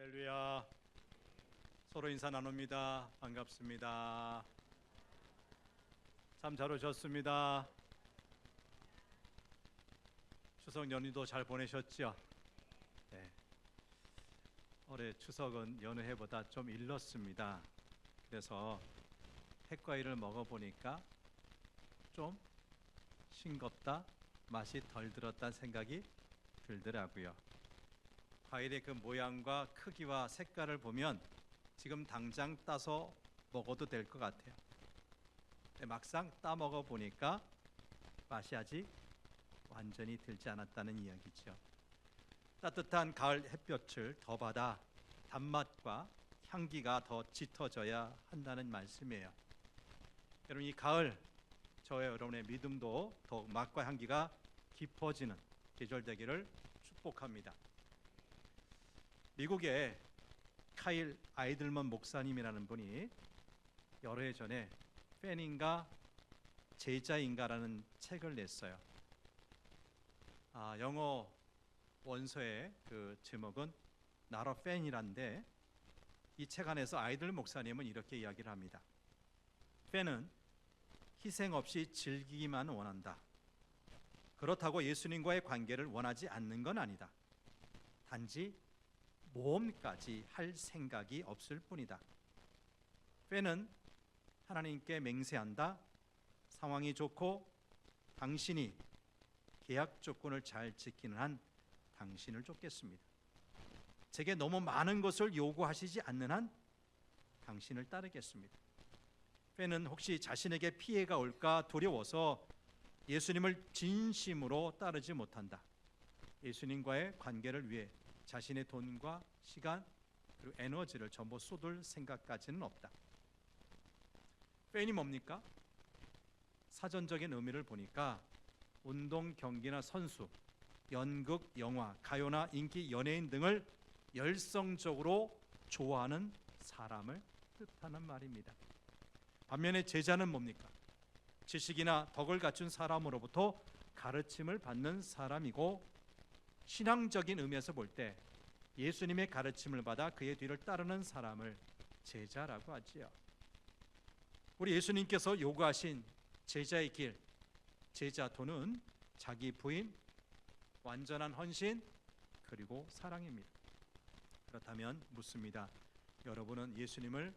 할렐루야. 서로 인사 나눕니다. 반갑습니다. 참 잘 오셨습니다. 추석 연휴도 잘 보내셨죠? 네. 올해 추석은 여느 해보다 좀 일렀습니다. 그래서 핵과일을 먹어보니까 좀 싱겁다, 맛이 덜 들었다는 생각이 들더라고요. 과일의 그 모양과 크기와 색깔을 보면 지금 당장 따서 먹어도 될 것 같아요. 근데 막상 따 먹어보니까 맛이 아직 완전히 들지 않았다는 이야기죠. 따뜻한 가을 햇볕을 더 받아 단맛과 향기가 더 짙어져야 한다는 말씀이에요. 여러분, 이 가을 저와 여러분의 믿음도 더욱 맛과 향기가 깊어지는 계절 되기를 축복합니다. 미국의 카일 아이들먼 목사님이라는 분이 여러 해 전에 팬인가 제자인가라는 책을 냈어요. 영어 원서의 그 제목은 Not a Fan이란데, 이 책 안에서 아이들 목사님은 이렇게 이야기를 합니다. 팬은 희생 없이 즐기기만 원한다. 그렇다고 예수님과의 관계를 원하지 않는 건 아니다. 단지 모험까지 할 생각이 없을 뿐이다. 팬은 하나님께 맹세한다. 상황이 좋고 당신이 계약 조건을 잘 지키는 한 당신을 쫓겠습니다. 제게 너무 많은 것을 요구하시지 않는 한 당신을 따르겠습니다. 팬은 혹시 자신에게 피해가 올까 두려워서 예수님을 진심으로 따르지 못한다. 예수님과의 관계를 위해 자신의 돈과 시간 그리고 에너지를 전부 쏟을 생각까지는 없다. 팬이 뭡니까? 사전적인 의미를 보니까 운동 경기나 선수, 연극, 영화, 가요나 인기 연예인 등을 열성적으로 좋아하는 사람을 뜻하는 말입니다. 반면에 제자는 뭡니까? 지식이나 덕을 갖춘 사람으로부터 가르침을 받는 사람이고, 신앙적인 의미에서 볼 때 예수님의 가르침을 받아 그의 뒤를 따르는 사람을 제자라고 하지요. 우리 예수님께서 요구하신 제자의 길, 제자도는 자기 부인, 완전한 헌신, 그리고 사랑입니다. 그렇다면 묻습니다. 여러분은 예수님을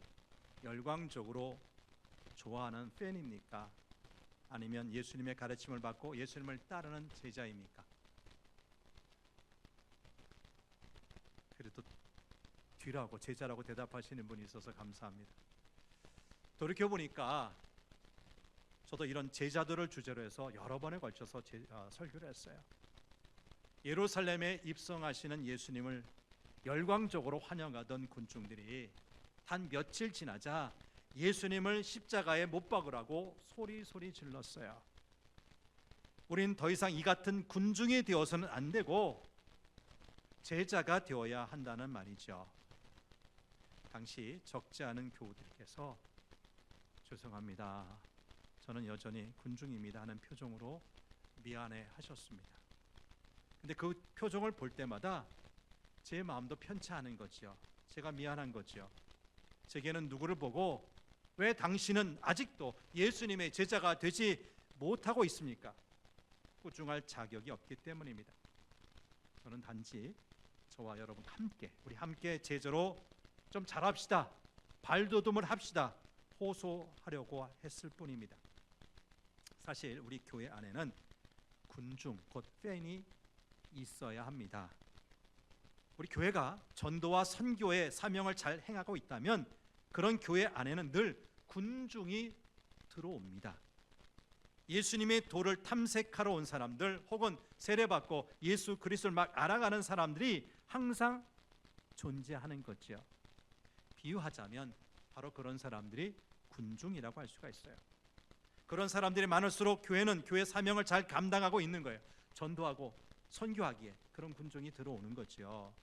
열광적으로 좋아하는 팬입니까? 아니면 예수님의 가르침을 받고 예수님을 따르는 제자입니까? 그래도 뒤라고 제자라고 대답하시는 분이 있어서 감사합니다. 돌이켜보니까 저도 이런 제자들을 주제로 해서 여러 번에 걸쳐서 설교를 했어요. 예루살렘에 입성하시는 예수님을 열광적으로 환영하던 군중들이 단 며칠 지나자 예수님을 십자가에 못 박으라고 소리 질렀어요. 우린 더 이상 이 같은 군중이 되어서는 안 되고 제자가 되어야 한다는 말이죠. 당시 적지 않은 교우들께서 죄송합니다, 저는 여전히 군중입니다 하는 표정으로 미안해 하셨습니다. 근데 그 표정을 볼 때마다 제 마음도 편치 않은 거지요. 제가 미안한 거지요. 제게는 누구를 보고 왜 당신은 아직도 예수님의 제자가 되지 못하고 있습니까? 꾸중할 자격이 없기 때문입니다. 저는 단지 저와 여러분 우리 함께 제자로 좀 잘합시다, 발돋움을 합시다, 호소하려고 했을 뿐입니다. 사실 우리 교회 안에는 군중, 곧 팬이 있어야 합니다. 우리 교회가 전도와 선교의 사명을 잘 행하고 있다면 그런 교회 안에는 늘 군중이 들어옵니다. 예수님의 도를 탐색하러 온 사람들, 혹은 세례받고 예수 그리스도를 막 알아가는 사람들이 항상 존재하는 거죠. 비유하자면 바로 그런 사람들이 군중이라고 할 수가 있어요. 그런 사람들이 많을수록 교회는 교회 사명을 잘 감당하고 있는 거예요. 전도하고 선교하기에 그런 군중이 들어오는 거죠.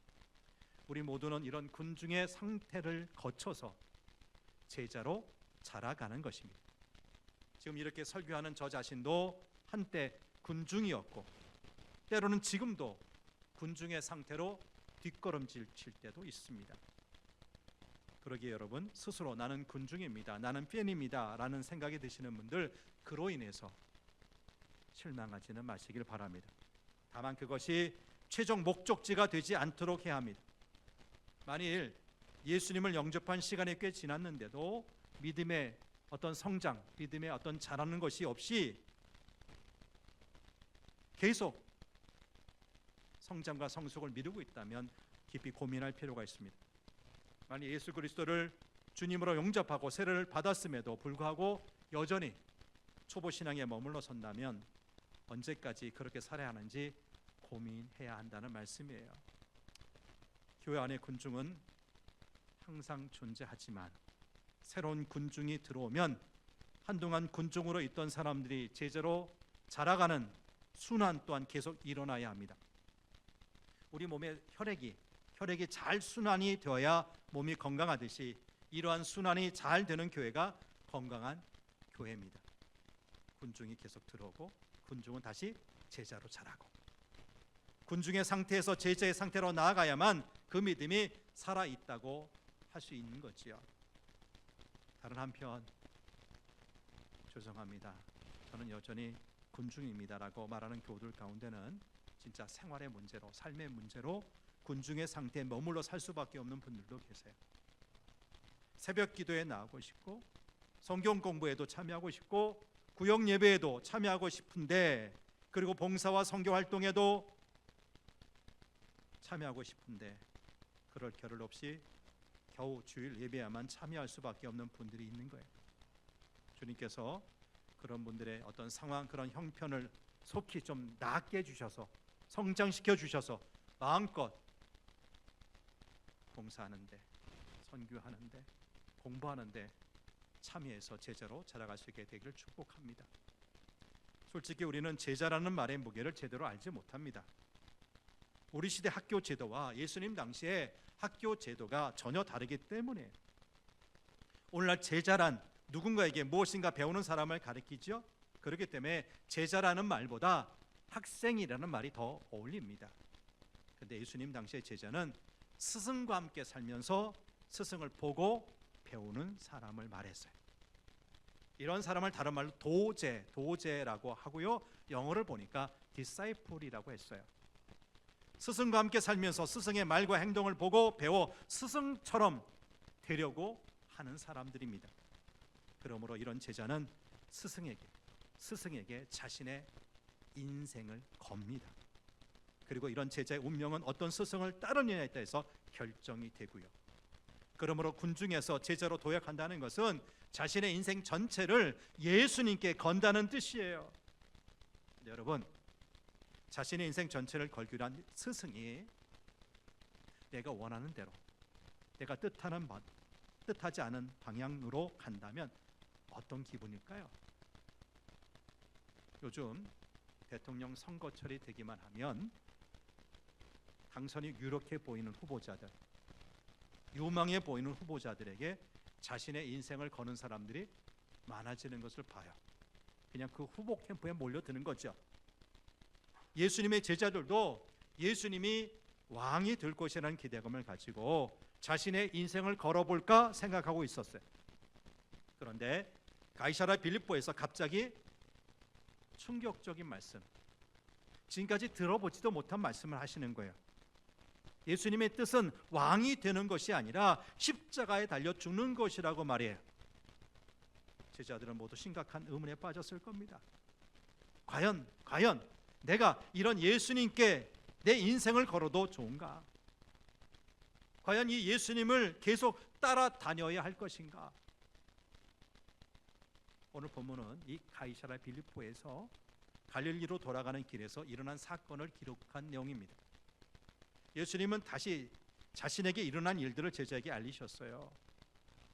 우리 모두는 이런 군중의 상태를 거쳐서 제자로 자라가는 것입니다. 지금 이렇게 설교하는 저 자신도 한때 군중이었고, 때로는 지금도 군중의 상태로 뒷걸음질 칠 때도 있습니다. 그러기에 여러분, 스스로 나는 군중입니다, 나는 팬입니다 라는 생각이 드시는 분들, 그로 인해서 실망하지는 마시길 바랍니다. 다만 그것이 최종 목적지가 되지 않도록 해야 합니다. 만일 예수님을 영접한 시간이 꽤 지났는데도 믿음의 어떤 성장, 믿음의 어떤 자라는 것이 없이 계속 성장과 성숙을 미루고 있다면 깊이 고민할 필요가 있습니다. 만일 예수 그리스도를 주님으로 영접하고 세례를 받았음에도 불구하고 여전히 초보 신앙에 머물러 선다면 언제까지 그렇게 살아야 하는지 고민해야 한다는 말씀이에요. 교회 안의 군중은 항상 존재하지만 새로운 군중이 들어오면 한동안 군중으로 있던 사람들이 제자로 자라가는 순환 또한 계속 일어나야 합니다. 우리 몸의 혈액이 잘 순환이 되어야 몸이 건강하듯이 이러한 순환이 잘 되는 교회가 건강한 교회입니다. 군중이 계속 들어오고 군중은 다시 제자로 자라고, 군중의 상태에서 제자의 상태로 나아가야만 그 믿음이 살아있다고 할 수 있는 거지요. 다른 한편 죄송합니다, 저는 여전히 군중입니다라고 말하는 교우들 가운데는 진짜 생활의 문제로, 삶의 문제로 군중의 상태에 머물러 살 수밖에 없는 분들도 계세요. 새벽 기도에 나오고 싶고 성경 공부에도 참여하고 싶고 구역 예배에도 참여하고 싶은데, 그리고 봉사와 선교 활동에도 참여하고 싶은데 그럴 겨를 없이 겨우 주일 예배에만 참여할 수밖에 없는 분들이 있는 거예요. 주님께서 그런 분들의 어떤 상황, 그런 형편을 속히 좀 낫게 해주셔서 성장시켜 주셔서 마음껏 봉사하는데, 선교하는데, 공부하는데 참여해서 제자로 자라갈 수 있게 되기를 축복합니다. 솔직히 우리는 제자라는 말의 무게를 제대로 알지 못합니다. 우리 시대 학교 제도와 예수님 당시의 학교 제도가 전혀 다르기 때문에 오늘날 제자란 누군가에게 무엇인가 배우는 사람을 가리키죠. 그렇기 때문에 제자라는 말보다 학생이라는 말이 더 어울립니다. 그런데 예수님 당시의 제자는 스승과 함께 살면서 스승을 보고 배우는 사람을 말했어요. 이런 사람을 다른 말로 도제라고 하고요, 영어를 보니까 disciple이라고 했어요. 스승과 함께 살면서 스승의 말과 행동을 보고 배워 스승처럼 되려고 하는 사람들입니다. 그러므로 이런 제자는 스승에게 자신의 인생을 겁니다. 그리고 이런 제자의 운명은 어떤 스승을 따르느냐에 따라서 결정이 되고요. 그러므로 군중에서 제자로 도약한다는 것은 자신의 인생 전체를 예수님께 건다는 뜻이에요. 여러분, 자신의 인생 전체를 걸기로 한 스승이 내가 원하는 대로, 내가 뜻하지 않은 방향으로 간다면 어떤 기분일까요? 요즘 대통령 선거철이 되기만 하면 당선이 유력해 보이는 후보자들, 유망해 보이는 후보자들에게 자신의 인생을 거는 사람들이 많아지는 것을 봐요. 그냥 그 후보 캠프에 몰려드는 거죠. 예수님의 제자들도 예수님이 왕이 될 것이라는 기대감을 가지고 자신의 인생을 걸어볼까 생각하고 있었어요. 그런데 가이사랴 빌립보에서 갑자기 충격적인 말씀, 지금까지 들어보지도 못한 말씀을 하시는 거예요. 예수님의 뜻은 왕이 되는 것이 아니라 십자가에 달려 죽는 것이라고 말해요. 제자들은 모두 심각한 의문에 빠졌을 겁니다. 과연 내가 이런 예수님께 내 인생을 걸어도 좋은가? 과연 이 예수님을 계속 따라다녀야 할 것인가? 오늘 본문은 이 가이사랴 빌립보에서 갈릴리로 돌아가는 길에서 일어난 사건을 기록한 내용입니다. 예수님은 다시 자신에게 일어난 일들을 제자에게 알리셨어요.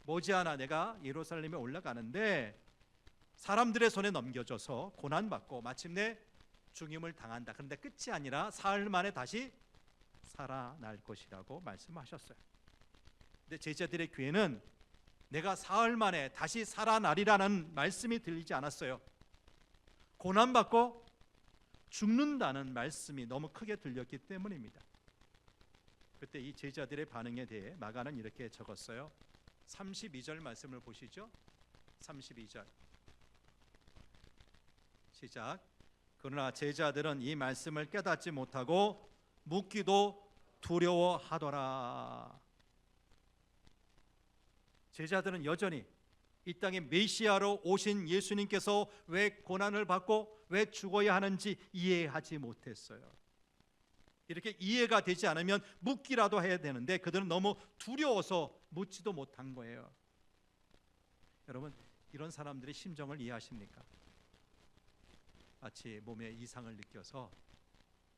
머지않아 내가 예루살렘에 올라가는데 사람들의 손에 넘겨져서 고난받고 마침내 죽임을 당한다. 그런데 끝이 아니라 사흘 만에 다시 살아날 것이라고 말씀하셨어요. 근데 제자들의 귀에는 내가 사흘 만에 다시 살아나리라는 말씀이 들리지 않았어요. 고난받고 죽는다는 말씀이 너무 크게 들렸기 때문입니다. 그때 이 제자들의 반응에 대해 마가는 이렇게 적었어요. 32절 말씀을 보시죠. 32절 시작. 그러나 제자들은 이 말씀을 깨닫지 못하고 묻기도 두려워하더라. 제자들은 여전히 이 땅에 메시아로 오신 예수님께서 왜 고난을 받고 왜 죽어야 하는지 이해하지 못했어요. 이렇게 이해가 되지 않으면 묻기라도 해야 되는데 그들은 너무 두려워서 묻지도 못한 거예요. 여러분, 이런 사람들의 심정을 이해하십니까? 마치 몸에 이상을 느껴서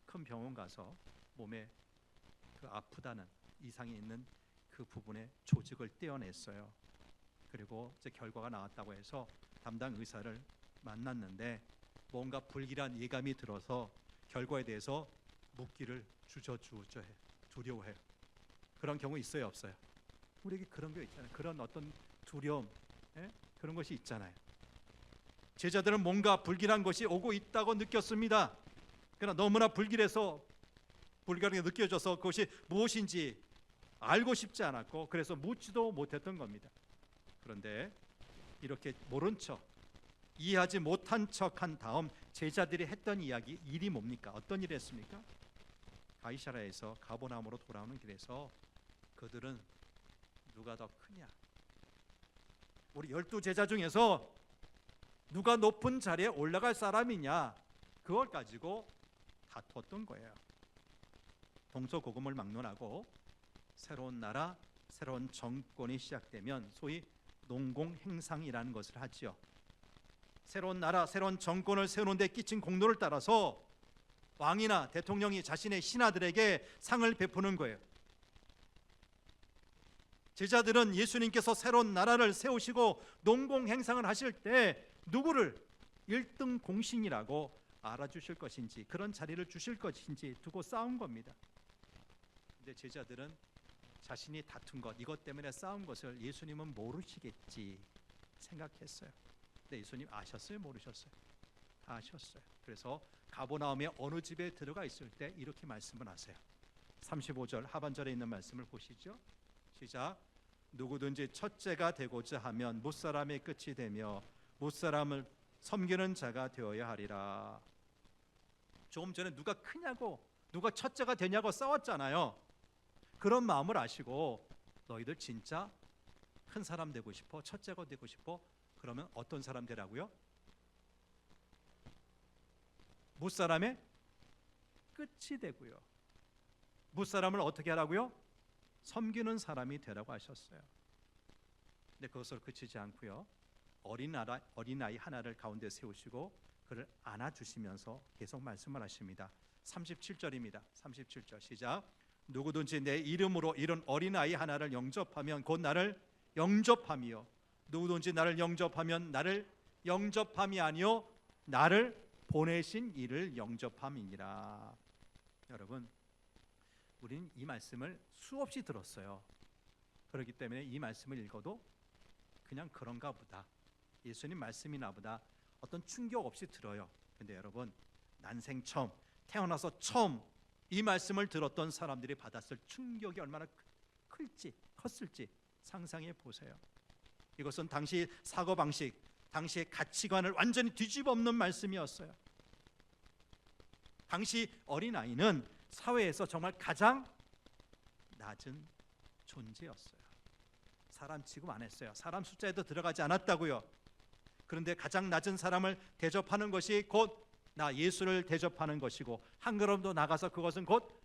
큰 병원 가서 몸에 그 아프다는 이상이 있는 그 부분의 조직을 떼어냈어요. 그리고 이제 결과가 나왔다고 해서 담당 의사를 만났는데 뭔가 불길한 예감이 들어서 결과에 대해서 묻기를 주저해요. 두려워해요. 그런 경우 있어요, 없어요? 우리에게 그런 게 있잖아요. 그런 어떤 두려움, 그런 것이 있잖아요. 제자들은 뭔가 불길한 것이 오고 있다고 느꼈습니다. 그러나 너무나 불길하게 느껴져서 그것이 무엇인지 알고 싶지 않았고 그래서 묻지도 못했던 겁니다. 그런데 이렇게 모른 척, 이해하지 못한 척한 다음 제자들이 했던 일이 뭡니까? 어떤 일을 했습니까? 가이사랴에서 가버나움으로 돌아오는 길에서 그들은 누가 더 크냐? 우리 12제자 중에서 누가 높은 자리에 올라갈 사람이냐? 그걸 가지고 다투었던 거예요. 동서고금을 막론하고 새로운 나라, 새로운 정권이 시작되면 소위 농공행상이라는 것을 하죠. 새로운 나라, 새로운 정권을 세우는 데 끼친 공로를 따라서 왕이나 대통령이 자신의 신하들에게 상을 베푸는 거예요. 제자들은 예수님께서 새로운 나라를 세우시고 농공행상을 하실 때 누구를 1등 공신이라고 알아주실 것인지, 그런 자리를 주실 것인지 두고 싸운 겁니다. 근데 제자들은 자신이 다툰 것, 이것 때문에 싸운 것을 예수님은 모르시겠지 생각했어요. 근데 예수님 아셨어요? 모르셨어요? 다 아셨어요. 그래서 가버나움의 어느 집에 들어가 있을 때 이렇게 말씀을 하세요. 35절 하반절에 있는 말씀을 보시죠. 시작. 누구든지 첫째가 되고자 하면 무사람의 끝이 되며 무사람을 섬기는 자가 되어야 하리라. 조금 전에 누가 크냐고, 누가 첫째가 되냐고 싸웠잖아요. 그런 마음을 아시고 너희들 진짜 큰 사람 되고 싶어? 첫째가 되고 싶어? 그러면 어떤 사람 되라고요? 무사람의 끝이 되고요. 무사람을 어떻게 하라고요? 섬기는 사람이 되라고 하셨어요. 근데 그것으로 그치지 않고요. 어린아이 하나를 가운데 세우시고 그를 안아주시면서 계속 말씀을 하십니다. 37절입니다. 37절 시작. 누구든지 내 이름으로 이런 어린아이 하나를 영접하면 곧 나를 영접함이요. 누구든지 나를 영접하면 나를 영접함이 아니요 나를 보내신 이를 영접함이니라. 여러분, 우리는 이 말씀을 수없이 들었어요. 그렇기 때문에 이 말씀을 읽어도 그냥 그런가 보다, 예수님 말씀이나 보다 어떤 충격 없이 들어요. 근데 여러분, 난생 처음, 태어나서 처음 이 말씀을 들었던 사람들이 받았을 충격이 얼마나 컸을지 상상해 보세요. 이것은 당시 사고방식, 당시의 가치관을 완전히 뒤집어엎는 말씀이었어요. 당시 어린아이는 사회에서 정말 가장 낮은 존재였어요. 사람 취급 안 했어요. 사람 숫자에도 들어가지 않았다고요. 그런데 가장 낮은 사람을 대접하는 것이 곧 나 예수를 대접하는 것이고, 한 걸음 더 나가서 그것은 곧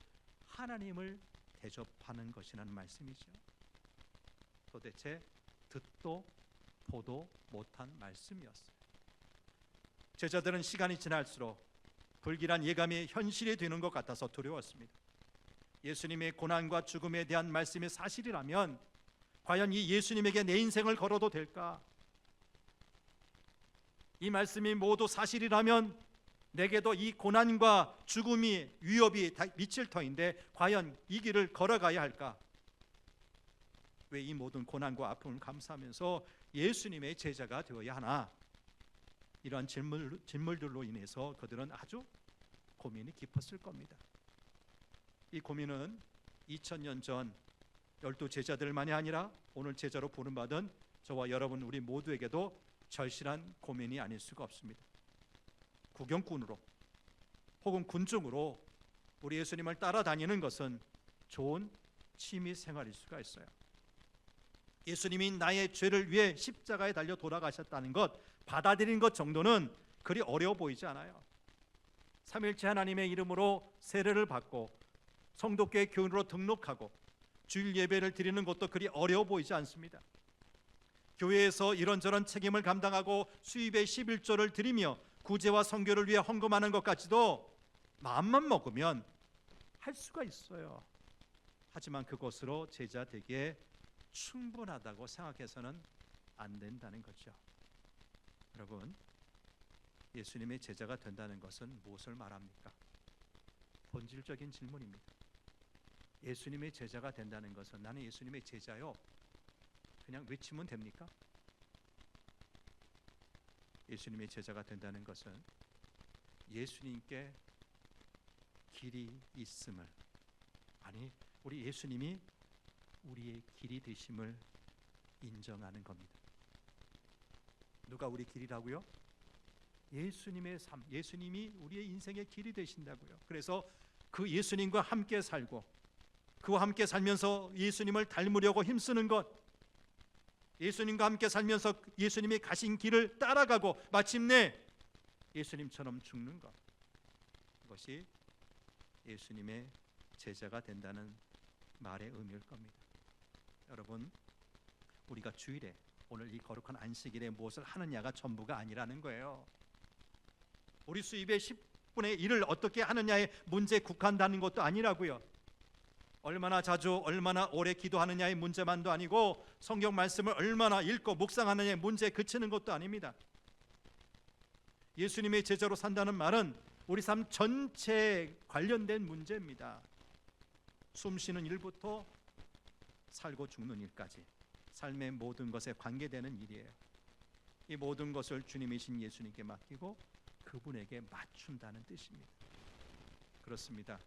하나님을 대접하는 것이라는 말씀이죠. 도대체 듣도 보도 못한 말씀이었어요. 제자들은 시간이 지날수록 불길한 예감이 현실이 되는 것 같아서 두려웠습니다. 예수님의 고난과 죽음에 대한 말씀이 사실이라면 과연 이 예수님에게 내 인생을 걸어도 될까? 이 말씀이 모두 사실이라면 내게도 이 고난과 죽음이 위협이 미칠 터인데 과연 이 길을 걸어가야 할까? 왜 이 모든 고난과 아픔을 감수하면서 예수님의 제자가 되어야 하나? 이러한 질문들로 인해서 그들은 아주 고민이 깊었을 겁니다. 이 고민은 2000년 전 12제자들만이 아니라 오늘 제자로 부름받은 저와 여러분 우리 모두에게도 절실한 고민이 아닐 수가 없습니다. 구경꾼으로 혹은 군중으로 우리 예수님을 따라다니는 것은 좋은 취미 생활일 수가 있어요. 예수님이 나의 죄를 위해 십자가에 달려 돌아가셨다는 것, 받아들인 것 정도는 그리 어려워 보이지 않아요. 삼일체 하나님의 이름으로 세례를 받고 성도교회 교인으로 등록하고 주일 예배를 드리는 것도 그리 어려워 보이지 않습니다. 교회에서 이런저런 책임을 감당하고 수입의 11조를 드리며 구제와 선교를 위해 헌금하는 것까지도 마음만 먹으면 할 수가 있어요. 하지만 그것으로 제자 되기에 충분하다고 생각해서는 안 된다는 거죠. 여러분, 예수님의 제자가 된다는 것은 무엇을 말합니까? 본질적인 질문입니다. 예수님의 제자가 된다는 것은 나는 예수님의 제자요, 그냥 외치면 됩니까? 예수님의 제자가 된다는 것은 예수님께 길이 있음을, 아니 우리 예수님이 우리의 길이 되심을 인정하는 겁니다. 누가 우리 길이라고요? 예수님의 삶, 예수님이 우리의 인생의 길이 되신다고요. 그래서 그 예수님과 함께 살고 그와 함께 살면서 예수님을 닮으려고 힘쓰는 것, 예수님과 함께 살면서 예수님이 가신 길을 따라가고 마침내 예수님처럼 죽는 것, 그것이 예수님의 제자가 된다는 말의 의미일 겁니다. 여러분, 우리가 주일에 오늘 이 거룩한 안식일에 무엇을 하느냐가 전부가 아니라는 거예요. 우리 수입의 10분의 1을 어떻게 하느냐에 문제에 국한되는 것도 아니라고요. 얼마나 자주 얼마나 오래 기도하느냐의 문제만도 아니고 성경 말씀을 얼마나 읽고 묵상하느냐의 문제에 그치는 것도 아닙니다. 예수님의 제자로 산다는 말은 우리 삶 전체에 관련된 문제입니다. 숨쉬는 일부터 살고 죽는 일까지 삶의 모든 것에 관계되는 일이에요. 이 모든 것을 주님이신 예수님께 맡기고 그분에게 맞춘다는 뜻입니다. 그렇습니다.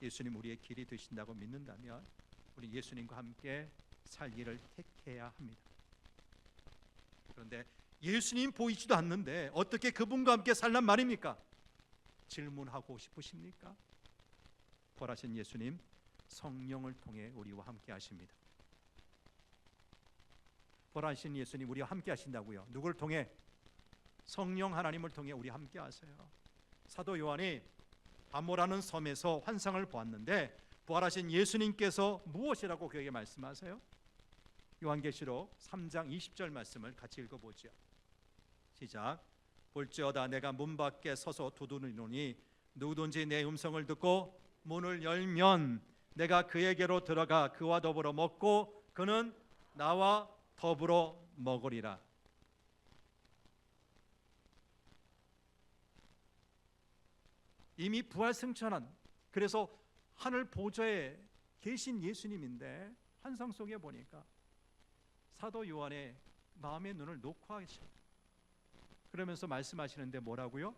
예수님 우리의 길이 되신다고 믿는다면 우리 예수님과 함께 살기를 택해야 합니다. 그런데 예수님 보이지도 않는데 어떻게 그분과 함께 살란 말입니까? 질문하고 싶으십니까? 부활하신 예수님 성령을 통해 우리와 함께 하십니다. 부활하신 예수님 우리와 함께 하신다고요. 누굴 통해? 성령 하나님을 통해 우리 함께 하세요. 사도 요한이 아모라는 섬에서 환상을 보았는데 부활하신 예수님께서 무엇이라고 그에게 말씀하세요? 요한계시록 3장 20절 말씀을 같이 읽어보죠. 시작. 볼지어다 내가 문 밖에 서서 두드리노니 누구든지 내 음성을 듣고 문을 열면 내가 그에게로 들어가 그와 더불어 먹고 그는 나와 더불어 먹으리라. 이미 부활승천한, 그래서 하늘 보좌에 계신 예수님인데 환상 속에 보니까 사도 요한의 마음의 눈을 놓고 하시죠. 그러면서 말씀하시는데 뭐라고요?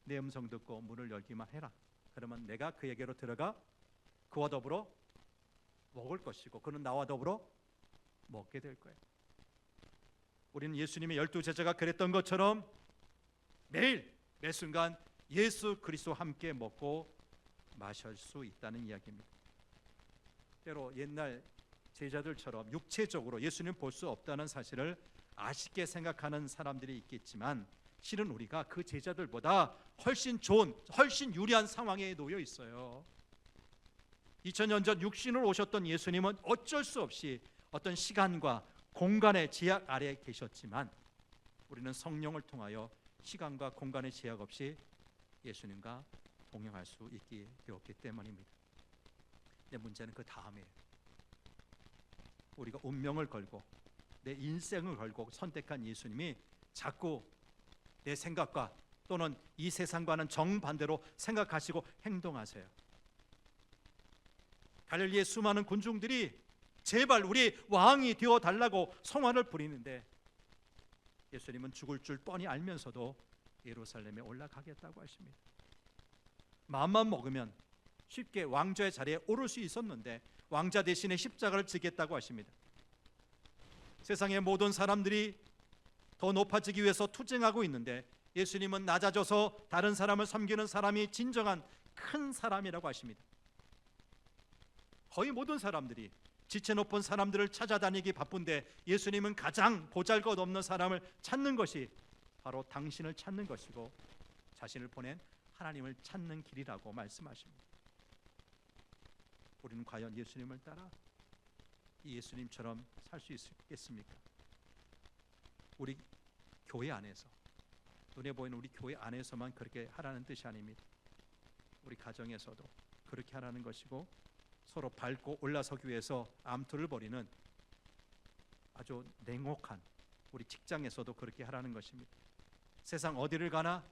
내 음성 듣고 문을 열기만 해라. 그러면 내가 그에게로 들어가 그와 더불어 먹을 것이고 그는 나와 더불어 먹게 될 거예요. 우리는 예수님의 12제자가 그랬던 것처럼 매일 매 순간 예수 그리스도와 함께 먹고 마실 수 있다는 이야기입니다. 때로 옛날 제자들처럼 육체적으로 예수님 볼 수 없다는 사실을 아쉽게 생각하는 사람들이 있겠지만 실은 우리가 그 제자들보다 훨씬 좋은, 훨씬 유리한 상황에 놓여 있어요. 2000년 전 육신으로 오셨던 예수님은 어쩔 수 없이 어떤 시간과 공간의 제약 아래에 계셨지만 우리는 성령을 통하여 시간과 공간의 제약 없이 예수님과 동행할 수 있게 되었기 때문입니다. 내 문제는 그 다음이에요. 우리가 운명을 걸고 내 인생을 걸고 선택한 예수님이 자꾸 내 생각과 또는 이 세상과는 정반대로 생각하시고 행동하세요. 갈릴리의 수많은 군중들이 제발 우리 왕이 되어달라고 성화를 부리는데 예수님은 죽을 줄 뻔히 알면서도 예루살렘에 올라가겠다고 하십니다. 마음만 먹으면 쉽게 왕좌의 자리에 오를 수 있었는데 왕자 대신에 십자가를 지겠다고 하십니다. 세상의 모든 사람들이 더 높아지기 위해서 투쟁하고 있는데 예수님은 낮아져서 다른 사람을 섬기는 사람이 진정한 큰 사람이라고 하십니다. 거의 모든 사람들이 지체 높은 사람들을 찾아다니기 바쁜데 예수님은 가장 보잘것없는 사람을 찾는 것이 바로 당신을 찾는 것이고 자신을 보낸 하나님을 찾는 길이라고 말씀하십니다. 우리는 과연 예수님을 따라 이 예수님처럼 살 수 있겠습니까? 우리 교회 안에서, 눈에 보이는 우리 교회 안에서만 그렇게 하라는 뜻이 아닙니다. 우리 가정에서도 그렇게 하라는 것이고, 서로 밟고 올라서기 위해서 암투를 벌이는 아주 냉혹한 우리 직장에서도 그렇게 하라는 것입니다. 세상 어디를 가나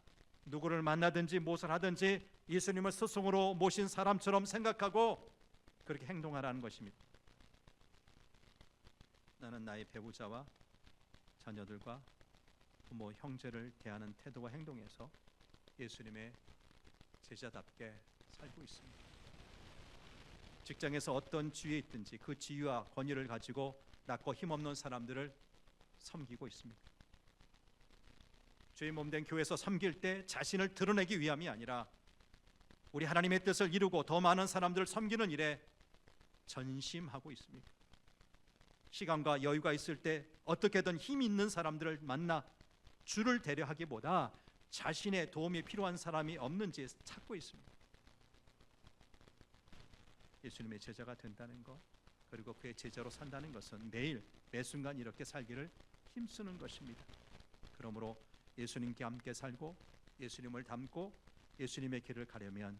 누구를 만나든지 무엇을 하든지 예수님을 스승으로 모신 사람처럼 생각하고 그렇게 행동하라는 것입니다. 나는 나의 배우자와 자녀들과 부모, 형제를 대하는 태도와 행동에서 예수님의 제자답게 살고 있습니다. 직장에서 어떤 지위에 있든지 그 지위와 권위를 가지고 낮고 힘없는 사람들을 섬기고 있습니다. 주의 몸된 교회에서 섬길 때 자신을 드러내기 위함이 아니라 우리 하나님의 뜻을 이루고 더 많은 사람들을 섬기는 일에 전심하고 있습니다. 시간과 여유가 있을 때 어떻게든 힘 있는 사람들을 만나 주를 대려 하기보다 자신의 도움이 필요한 사람이 없는지 찾고 있습니다. 예수님의 제자가 된다는 것, 그리고 그의 제자로 산다는 것은 매일 매순간 이렇게 살기를 힘쓰는 것입니다. 그러므로 예수님께 함께 살고 예수님을 닮고 예수님의 길을 가려면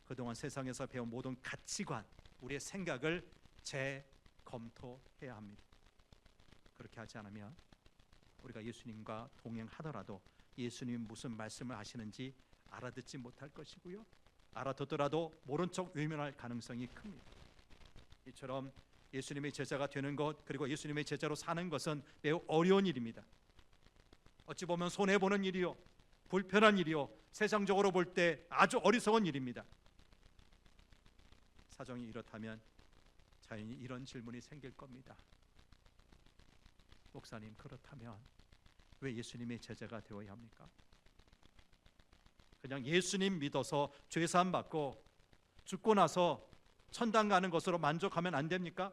그동안 세상에서 배운 모든 가치관, 우리의 생각을 재검토해야 합니다. 그렇게 하지 않으면 우리가 예수님과 동행하더라도 예수님이 무슨 말씀을 하시는지 알아듣지 못할 것이고요, 알아듣더라도 모른 척 외면할 가능성이 큽니다. 이처럼 예수님의 제자가 되는 것, 그리고 예수님의 제자로 사는 것은 매우 어려운 일입니다. 어찌 보면 손해보는 일이요, 불편한 일이요, 세상적으로 볼 때 아주 어리석은 일입니다. 사정이 이렇다면 자연히 이런 질문이 생길 겁니다. 목사님, 그렇다면 왜 예수님의 제자가 되어야 합니까? 그냥 예수님 믿어서 죄사함 받고 죽고 나서 천당 가는 것으로 만족하면 안 됩니까?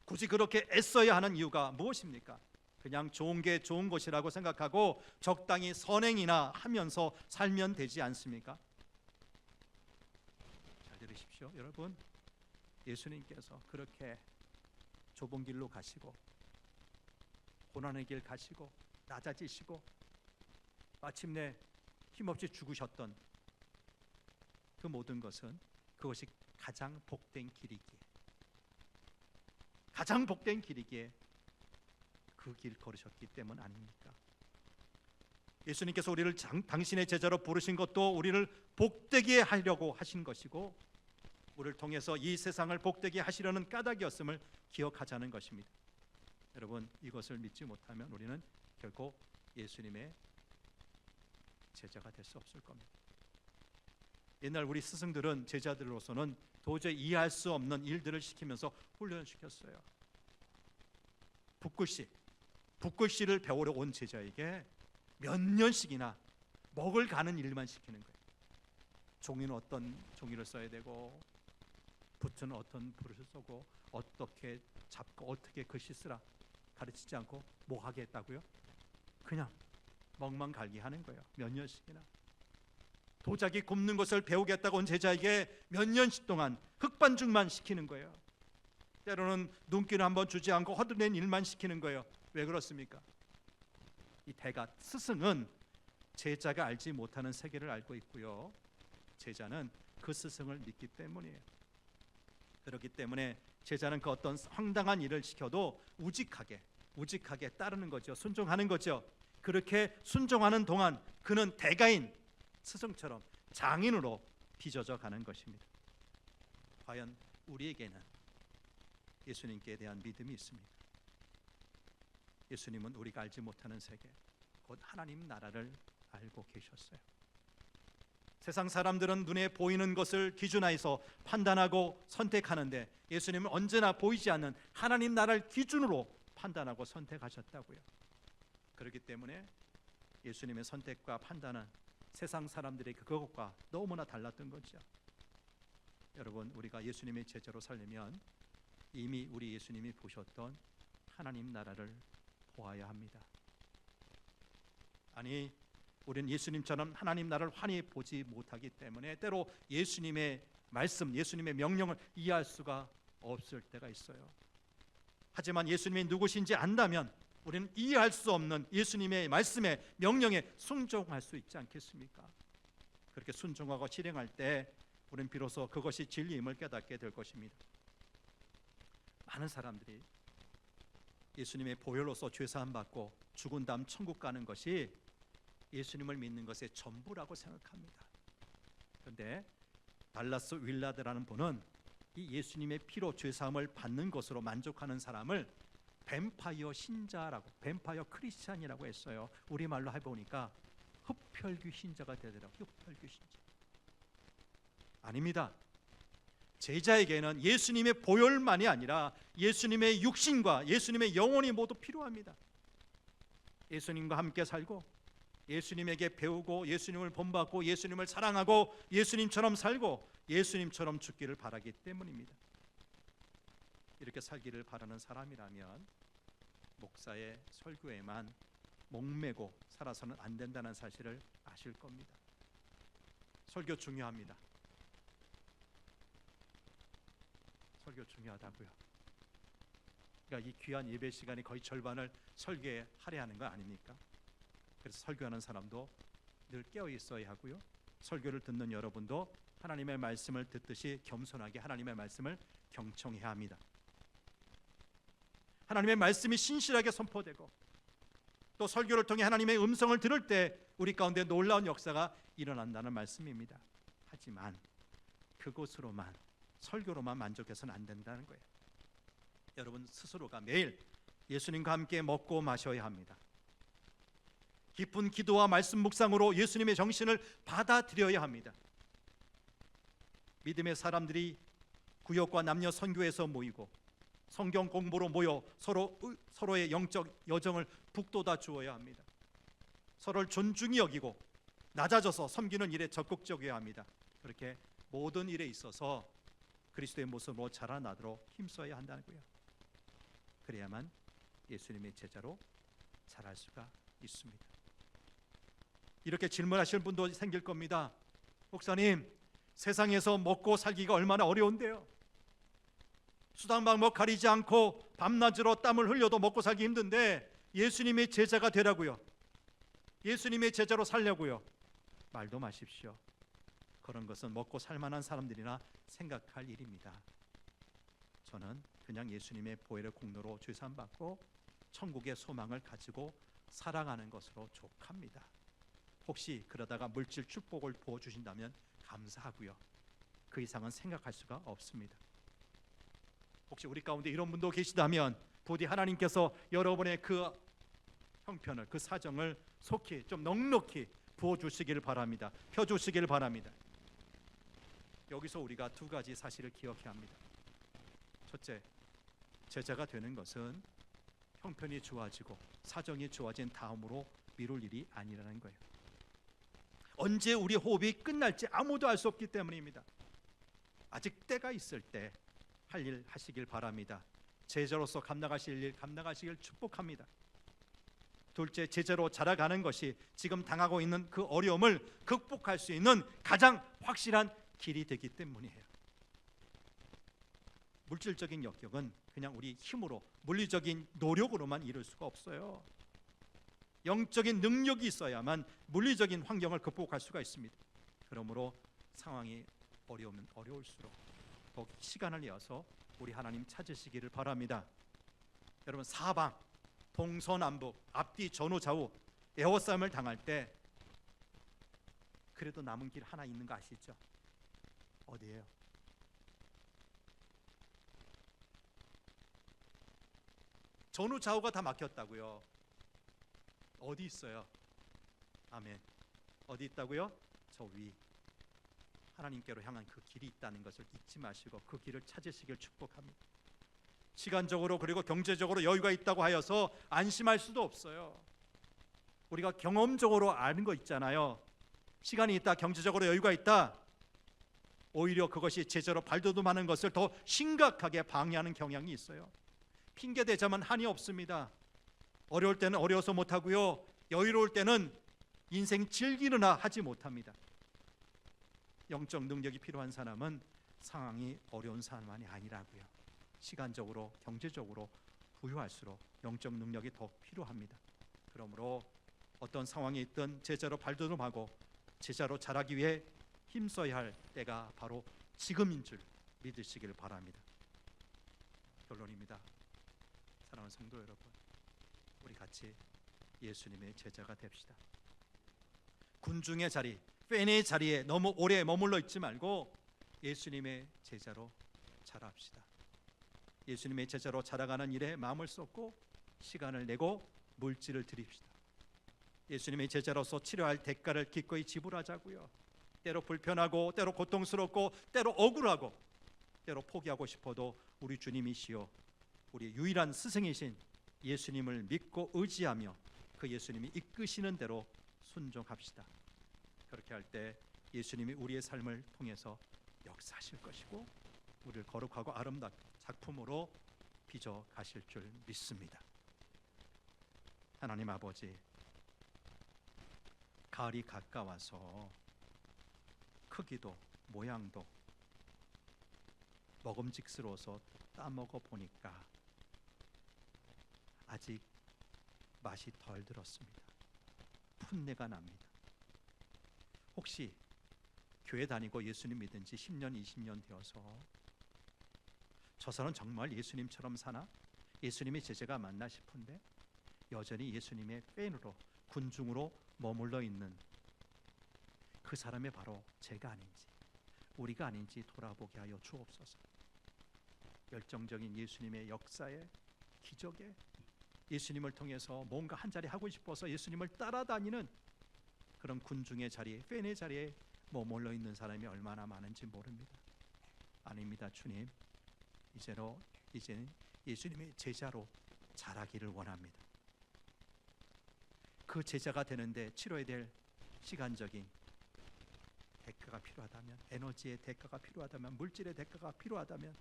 굳이 그렇게 애써야 하는 이유가 무엇입니까? 그냥 좋은 게 좋은 것이라고 생각하고 적당히 선행이나 하면서 살면 되지 않습니까? 잘 들으십시오, 여러분. 예수님께서 그렇게 좁은 길로 가시고 고난의 길 가시고 낮아지시고 마침내 힘없이 죽으셨던 그 모든 것은 그것이 가장 복된 길이기에, 가장 복된 길이기에 그 길 걸으셨기 때문 아닙니까? 예수님께서 우리를 당신의 제자로 부르신 것도 우리를 복되게 하려고 하신 것이고 우리를 통해서 이 세상을 복되게 하시려는 까닭이었음을 기억하자는 것입니다. 여러분, 이것을 믿지 못하면 우리는 결코 예수님의 제자가 될 수 없을 겁니다. 옛날 우리 스승들은 제자들로서는 도저히 이해할 수 없는 일들을 시키면서 훈련시켰어요. 붓글씨를 배우러 온 제자에게 몇 년씩이나 먹을 가는 일만 시키는 거예요. 종이는 어떤 종이를 써야 되고 붓은 어떤 붓을 쓰고 어떻게 잡고 어떻게 글씨 쓰라 가르치지 않고 뭐 하게 했다고요? 그냥 먹만 갈기 하는 거예요. 몇 년씩이나. 도자기 굽는 것을 배우겠다고 온 제자에게 몇 년씩 동안 흑반죽만 시키는 거예요. 때로는 눈길을 한번 주지 않고 허드렛 일만 시키는 거예요. 왜 그렇습니까? 이 대가, 스승은 제자가 알지 못하는 세계를 알고 있고요, 제자는 그 스승을 믿기 때문이에요. 그렇기 때문에 제자는 그 어떤 황당한 일을 시켜도 우직하게 따르는 거죠. 순종하는 거죠. 그렇게 순종하는 동안 그는 대가인 스승처럼 장인으로 빚어져 가는 것입니다. 과연 우리에게는 예수님께 대한 믿음이 있습니다. 예수님은 우리가 알지 못하는 세계, 곧 하나님 나라를 알고 계셨어요. 세상 사람들은 눈에 보이는 것을 기준하여서 판단하고 선택하는데 예수님은 언제나 보이지 않는 하나님 나라를 기준으로 판단하고 선택하셨다고요. 그렇기 때문에 예수님의 선택과 판단은 세상 사람들의 그것과 너무나 달랐던 거죠. 여러분, 우리가 예수님의 제자로 살려면 이미 우리 예수님이 보셨던 하나님 나라를 보아야 합니다. 아니, 우리는 예수님처럼 하나님 나라를 환히 보지 못하기 때문에 때로 예수님의 말씀, 예수님의 명령을 이해할 수가 없을 때가 있어요. 하지만 예수님이 누구신지 안다면 우리는 이해할 수 없는 예수님의 말씀에, 명령에 순종할 수 있지 않겠습니까? 그렇게 순종하고 실행할 때 우리는 비로소 그것이 진리임을 깨닫게 될 것입니다. 많은 사람들이 예수님의 보혈로서 죄사함 받고 죽은 다음 천국 가는 것이 예수님을 믿는 것의 전부라고 생각합니다. 그런데 달라스 윌라드라는 분은 이 예수님의 피로 죄사함을 받는 것으로 만족하는 사람을 뱀파이어 신자라고, 뱀파이어 크리스찬이라고 했어요. 우리말로 해보니까 흡혈귀 신자가 되더라고요. 흡혈귀 신자. 아닙니다. 제자에게는 예수님의 보혈만이 아니라 예수님의 육신과 예수님의 영혼이 모두 필요합니다. 예수님과 함께 살고 예수님에게 배우고 예수님을 본받고 예수님을 사랑하고 예수님처럼 살고 예수님처럼 죽기를 바라기 때문입니다. 이렇게 살기를 바라는 사람이라면 목사의 설교에만 목매고 살아서는 안 된다는 사실을 아실 겁니다. 설교 중요합니다. 설교 중요하다고요. 그러니까 이 귀한 예배 시간이 거의 절반을 설교에 할애하는 거 아닙니까? 그래서 설교하는 사람도 늘 깨어 있어야 하고요. 설교를 듣는 여러분도 하나님의 말씀을 듣듯이 겸손하게 하나님의 말씀을 경청해야 합니다. 하나님의 말씀이 신실하게 선포되고 또 설교를 통해 하나님의 음성을 들을 때 우리 가운데 놀라운 역사가 일어난다는 말씀입니다. 하지만 그것으로만, 설교로만 만족해서는 안 된다는 거예요. 여러분 스스로가 매일 예수님과 함께 먹고 마셔야 합니다. 깊은 기도와 말씀 묵상으로 예수님의 정신을 받아들여야 합니다. 믿음의 사람들이 구역과 남녀 선교에서 모이고 성경 공부로 모여 서로의 영적 여정을 북돋아 주어야 합니다. 서로를 존중히 여기고 낮아져서 섬기는 일에 적극적이어야 합니다. 그렇게 모든 일에 있어서 그리스도의 모습으로 자라나도록 힘써야 한다는 거예요. 그래야만 예수님의 제자로 자랄 수가 있습니다. 이렇게 질문하실 분도 생길 겁니다. 목사님, 세상에서 먹고 살기가 얼마나 어려운데요. 수단 방법 가리지 않고 밤낮으로 땀을 흘려도 먹고 살기 힘든데 예수님의 제자가 되라고요. 예수님의 제자로 살려고요. 말도 마십시오. 그런 것은 먹고 살만한 사람들이나 생각할 일입니다. 저는 그냥 예수님의 보혈의 공로로 죄사함 받고 천국의 소망을 가지고 살아가는 것으로 족합니다. 혹시 그러다가 물질 축복을 부어주신다면 감사하고요. 그 이상은 생각할 수가 없습니다. 혹시 우리 가운데 이런 분도 계시다면 부디 하나님께서 여러분의 그 형편을, 그 사정을 속히 좀 넉넉히 부어주시기를 바랍니다. 펴주시기를 바랍니다. 여기서 우리가 두 가지 사실을 기억해야 합니다. 첫째, 제자가 되는 것은 형편이 좋아지고 사정이 좋아진 다음으로 미룰 일이 아니라는 거예요. 언제 우리 호흡이 끝날지 아무도 알 수 없기 때문입니다. 아직 때가 있을 때 할 일 하시길 바랍니다. 제자로서 감당하실 일 감당하시길 축복합니다. 둘째, 제자로 자라가는 것이 지금 당하고 있는 그 어려움을 극복할 수 있는 가장 확실한 길이 되기 때문이에요. 물질적인 역경은 그냥 우리 힘으로, 물리적인 노력으로만 이룰 수가 없어요. 영적인 능력이 있어야만 물리적인 환경을 극복할 수가 있습니다. 그러므로 상황이 어려우면 어려울수록 더욱 시간을 내어서 우리 하나님 찾으시기를 바랍니다. 여러분, 사방 동서남북 앞뒤 전후 좌우 에워싸움을 당할 때 그래도 남은 길 하나 있는 거 아시죠? 어디예요? 전후 좌우가 다 막혔다고요. 어디 있어요? 아멘. 어디 있다고요? 저 위. 하나님께로 향한 그 길이 있다는 것을 잊지 마시고 그 길을 찾으시길 축복합니다. 시간적으로 그리고 경제적으로 여유가 있다고 하여서 안심할 수도 없어요. 우리가 경험적으로 아는 거 있잖아요. 시간이 있다, 경제적으로 여유가 있다, 오히려 그것이 제자로 발돋움하는 것을 더 심각하게 방해하는 경향이 있어요. 핑계 대자면 한이 없습니다. 어려울 때는 어려워서 못하고요, 여유로울 때는 인생 즐기느라 하지 못합니다. 영적 능력이 필요한 사람은 상황이 어려운 사람만이 아니라고요. 시간적으로 경제적으로 부유할수록 영적 능력이 더 필요합니다. 그러므로 어떤 상황이 있든 제자로 발돋움하고 제자로 자라기 위해 힘써야 할 때가 바로 지금인 줄 믿으시길 바랍니다. 결론입니다. 사랑하는 성도 여러분, 우리 같이 예수님의 제자가 됩시다. 군중의 자리, 팬의 자리에 너무 오래 머물러 있지 말고 예수님의 제자로 자랍시다. 예수님의 제자로 자라가는 일에 마음을 쏟고 시간을 내고 물질을 드립시다. 예수님의 제자로서 치료할 대가를 기꺼이 지불하자고요. 때로 불편하고 때로 고통스럽고 때로 억울하고 때로 포기하고 싶어도 우리 주님이시요 우리 유일한 스승이신 예수님을 믿고 의지하며 그 예수님이 이끄시는 대로 순종합시다. 그렇게 할 때 예수님이 우리의 삶을 통해서 역사하실 것이고 우리를 거룩하고 아름다운 작품으로 빚어 가실 줄 믿습니다. 하나님 아버지, 가을이 가까워서 크기도 모양도 먹음직스러워서 따먹어 보니까 아직 맛이 덜 들었습니다. 풋내가 납니다. 혹시 교회 다니고 예수님 믿은 지 10년, 20년 되어서 저 사람은 정말 예수님처럼 사나? 예수님의 제자가 맞나 싶은데 여전히 예수님의 팬으로 군중으로 머물러 있는 그 사람이 바로 제가 아닌지 우리가 아닌지 돌아보게 하여 주옵소서. 열정적인 예수님의 역사에 기적에 예수님을 통해서 뭔가 한 자리 하고 싶어서 예수님을 따라다니는 그런 군중의 자리에, 팬의 자리에 머물러 있는 사람이 얼마나 많은지 모릅니다. 아닙니다. 주님, 이제는 예수님의 제자로 자라기를 원합니다. 그 제자가 되는데 치러야 될 시간적인 대가가 필요하다면, 에너지의 대가가 필요하다면, 물질의 대가가 필요하다면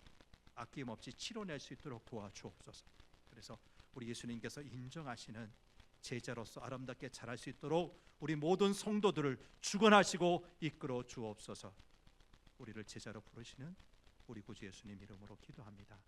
아낌없이 치러낼 수 있도록 도와주옵소서. 그래서 우리 예수님께서 인정하시는 제자로서 아름답게 자랄 수 있도록 우리 모든 성도들을 주관하시고 이끌어 주옵소서. 우리를 제자로 부르시는 우리 구주 예수님 이름으로 기도합니다.